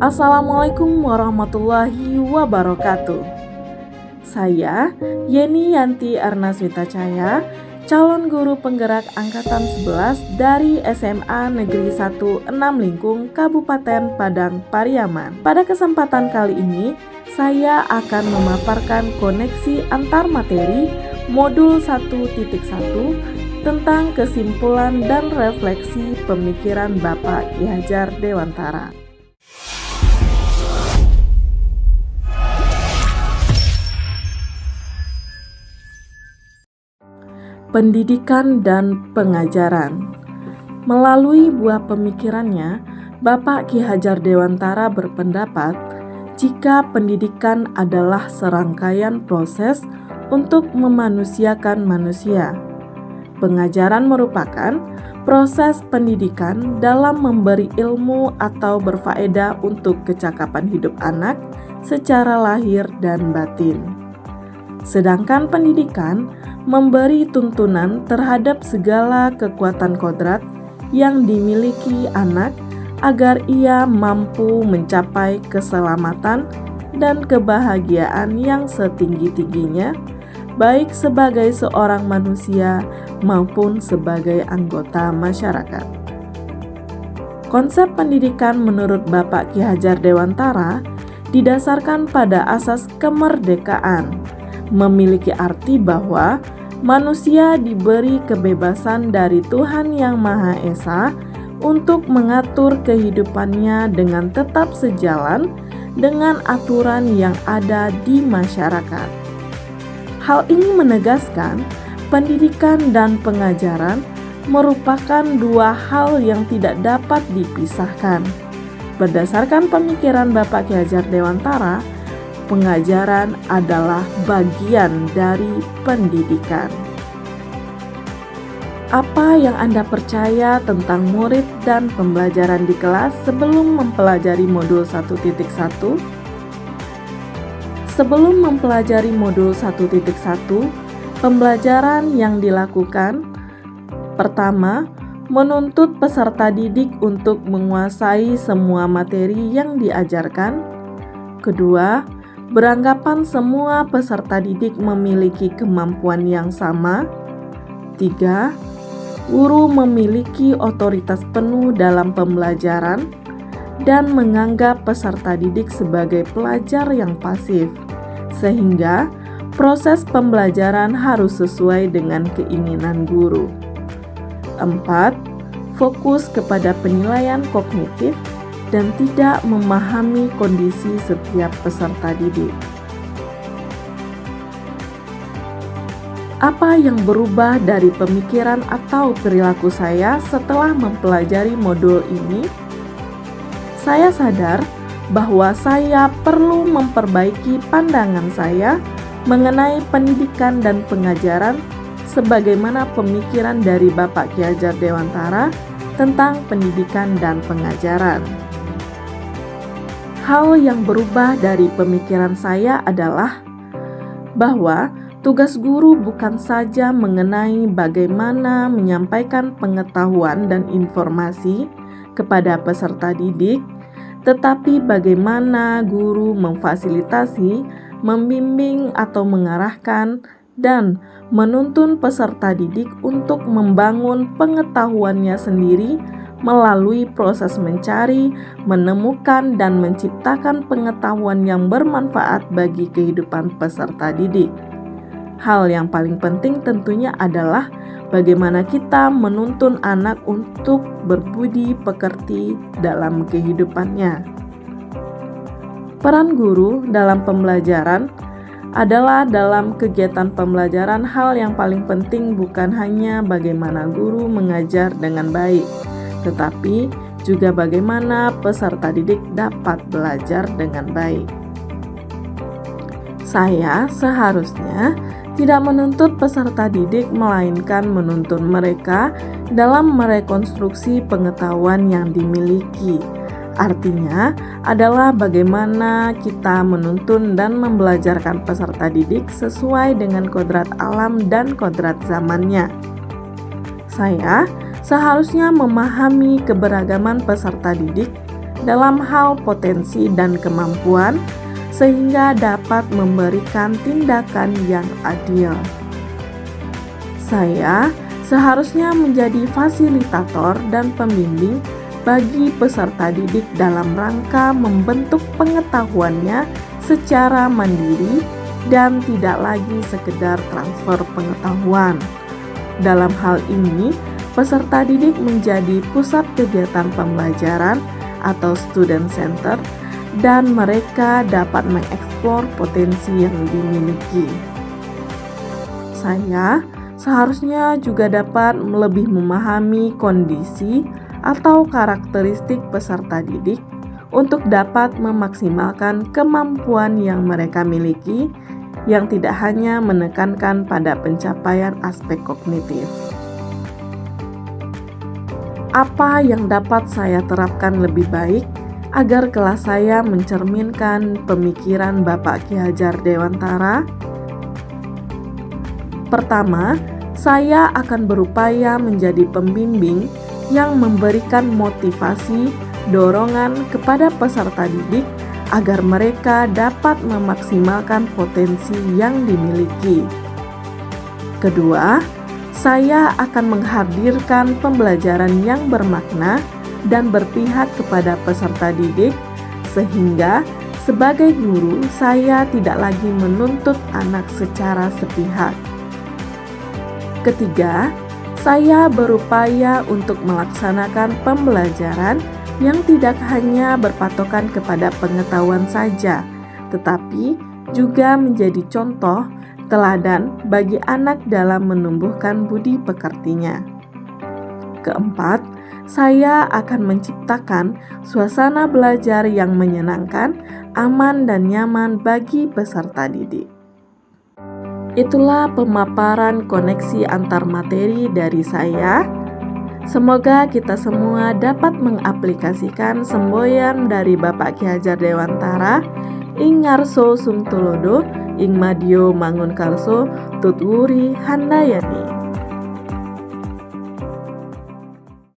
Assalamualaikum warahmatullahi wabarakatuh. Saya Yeni Yanti Arnaswita Cahya, calon guru penggerak angkatan 11 dari SMA Negeri 1 Enam Lingkung, Kabupaten Padang Pariaman. Pada kesempatan kali ini, saya akan memaparkan koneksi antar materi modul 1.1 tentang kesimpulan dan refleksi pemikiran Bapak Ki Hajar Dewantara. Pendidikan dan pengajaran. Melalui buah pemikirannya, Bapak Ki Hajar Dewantara berpendapat jika pendidikan adalah serangkaian proses untuk memanusiakan manusia. Pengajaran merupakan proses pendidikan dalam memberi ilmu atau berfaedah untuk kecakapan hidup anak secara lahir dan batin. Sedangkan pendidikan memberi tuntunan terhadap segala kekuatan kodrat yang dimiliki anak agar ia mampu mencapai keselamatan dan kebahagiaan yang setinggi-tingginya, baik sebagai seorang manusia maupun sebagai anggota masyarakat. Konsep pendidikan menurut Bapak Ki Hajar Dewantara didasarkan pada asas kemerdekaan, memiliki arti bahwa manusia diberi kebebasan dari Tuhan Yang Maha Esa untuk mengatur kehidupannya dengan tetap sejalan dengan aturan yang ada di masyarakat. Hal ini menegaskan pendidikan dan pengajaran merupakan dua hal yang tidak dapat dipisahkan. Berdasarkan pemikiran Bapak Ki Hajar Dewantara, pengajaran adalah bagian dari pendidikan. Apa yang Anda percaya tentang murid dan pembelajaran di kelas sebelum mempelajari modul 1.1? Sebelum mempelajari modul 1.1, pembelajaran yang dilakukan: pertama, menuntut peserta didik untuk menguasai semua materi yang diajarkan. Kedua, beranggapan semua peserta didik memiliki kemampuan yang sama. 3. Guru memiliki otoritas penuh dalam pembelajaran dan menganggap peserta didik sebagai pelajar yang pasif, sehingga proses pembelajaran harus sesuai dengan keinginan guru. 4. Fokus kepada penilaian kognitif dan tidak memahami kondisi setiap peserta didik. Apa yang berubah dari pemikiran atau perilaku saya setelah mempelajari modul ini? Saya sadar bahwa saya perlu memperbaiki pandangan saya mengenai pendidikan dan pengajaran sebagaimana pemikiran dari Bapak Ki Hajar Dewantara tentang pendidikan dan pengajaran. Hal yang berubah dari pemikiran saya adalah bahwa tugas guru bukan saja mengenai bagaimana menyampaikan pengetahuan dan informasi kepada peserta didik, tetapi bagaimana guru memfasilitasi, membimbing atau mengarahkan, dan menuntun peserta didik untuk membangun pengetahuannya sendiri melalui proses mencari, menemukan, dan menciptakan pengetahuan yang bermanfaat bagi kehidupan peserta didik. Hal yang paling penting tentunya adalah bagaimana kita menuntun anak untuk berbudi pekerti dalam kehidupannya. Peran guru dalam pembelajaran adalah dalam kegiatan pembelajaran hal yang paling penting bukan hanya bagaimana guru mengajar dengan baik, tetapi juga bagaimana peserta didik dapat belajar dengan baik. Saya seharusnya tidak menuntut peserta didik, melainkan menuntun mereka dalam merekonstruksi pengetahuan yang dimiliki. Artinya adalah bagaimana kita menuntun dan membelajarkan peserta didik sesuai dengan kodrat alam dan kodrat zamannya. Saya seharusnya memahami keberagaman peserta didik dalam hal potensi dan kemampuan, sehingga dapat memberikan tindakan yang adil. Saya seharusnya menjadi fasilitator dan pembimbing bagi peserta didik dalam rangka membentuk pengetahuannya secara mandiri dan tidak lagi sekedar transfer pengetahuan. Dalam hal ini, peserta didik menjadi pusat kegiatan pembelajaran atau student center dan mereka dapat mengeksplor potensi yang dimiliki. Saya seharusnya juga dapat lebih memahami kondisi atau karakteristik peserta didik untuk dapat memaksimalkan kemampuan yang mereka miliki yang tidak hanya menekankan pada pencapaian aspek kognitif. Apa yang dapat saya terapkan lebih baik agar kelas saya mencerminkan pemikiran Bapak Ki Hajar Dewantara? Pertama, saya akan berupaya menjadi pembimbing yang memberikan motivasi, dorongan kepada peserta didik agar mereka dapat memaksimalkan potensi yang dimiliki. Kedua, saya akan menghadirkan pembelajaran yang bermakna dan berpihak kepada peserta didik, sehingga sebagai guru saya tidak lagi menuntut anak secara sepihak. Ketiga, saya berupaya untuk melaksanakan pembelajaran yang tidak hanya berpatokan kepada pengetahuan saja, tetapi juga menjadi contoh teladan bagi anak dalam menumbuhkan budi pekertinya. Keempat, saya akan menciptakan suasana belajar yang menyenangkan, aman, dan nyaman bagi peserta didik. Itulah pemaparan koneksi antar materi dari saya. Semoga kita semua dapat mengaplikasikan semboyan dari Bapak Ki Hajar Dewantara, ing ngarso sumtulodo, ing madyo mangun karso, tutwuri handayani.